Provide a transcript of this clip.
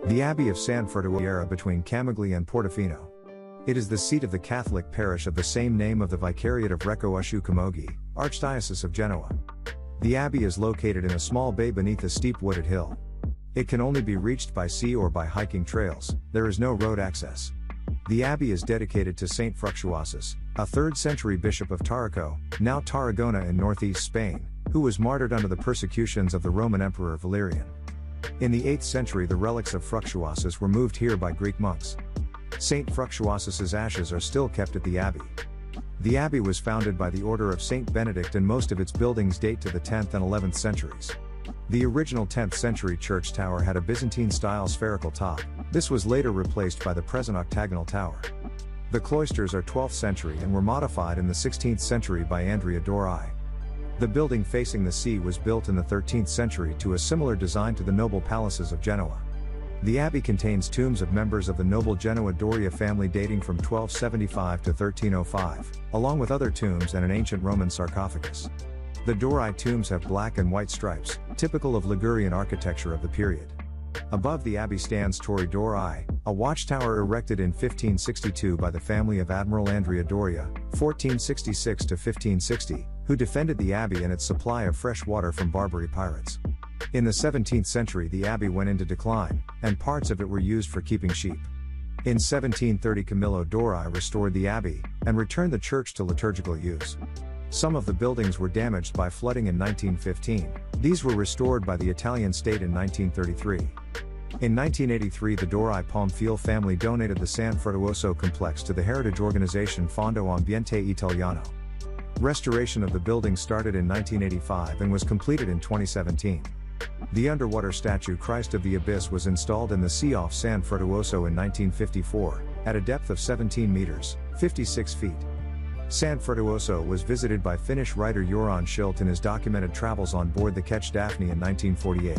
The Abbey of San Fruttuoso between Camogli and Portofino. It is the seat of the Catholic parish of the same name of the Vicariate of Fruttuoso Camogli, Archdiocese of Genoa. The abbey is located in a small bay beneath a steep wooded hill. It can only be reached by sea or by hiking trails, there is no road access. The abbey is dedicated to Saint Fruttuoso, a 3rd century bishop of Tarraco, now Tarragona in northeast Spain, who was martyred under the persecutions of the Roman Emperor Valerian. In the 8th century the relics of Fruttuoso were moved here by Greek monks. Saint Fruttuoso's ashes are still kept at the abbey. The abbey was founded by the order of Saint Benedict and most of its buildings date to the 10th and 11th centuries. The original 10th century church tower had a Byzantine-style spherical top, this was later replaced by the present octagonal tower. The cloisters are 12th century and were modified in the 16th century by Andrea Dorai. The building facing the sea was built in the 13th century to a similar design to the noble palaces of Genoa. The abbey contains tombs of members of the noble Genoa Doria family dating from 1275 to 1305, along with other tombs and an ancient Roman sarcophagus. The Dorai tombs have black and white stripes, typical of Ligurian architecture of the period. Above the abbey stands Torre Dorai, a watchtower erected in 1562 by the family of Admiral Andrea Doria, 1466 to 1560, who defended the abbey and its supply of fresh water from Barbary pirates. In the 17th century the abbey went into decline, and parts of it were used for keeping sheep. In 1730 Camillo Dorai restored the abbey, and returned the church to liturgical use. Some of the buildings were damaged by flooding in 1915, these were restored by the Italian state in 1933. In 1983 the Dorai Palmfiel family donated the San Fruttuoso complex to the heritage organization Fondo Ambiente Italiano. Restoration of the building started in 1985 and was completed in 2017. The underwater statue Christ of the Abyss was installed in the sea off San Fruttuoso in 1954, at a depth of 17 meters, 56 feet. San Fruttuoso was visited by Finnish writer Göran Schilt in his documented travels on board the Ketch Daphne in 1948.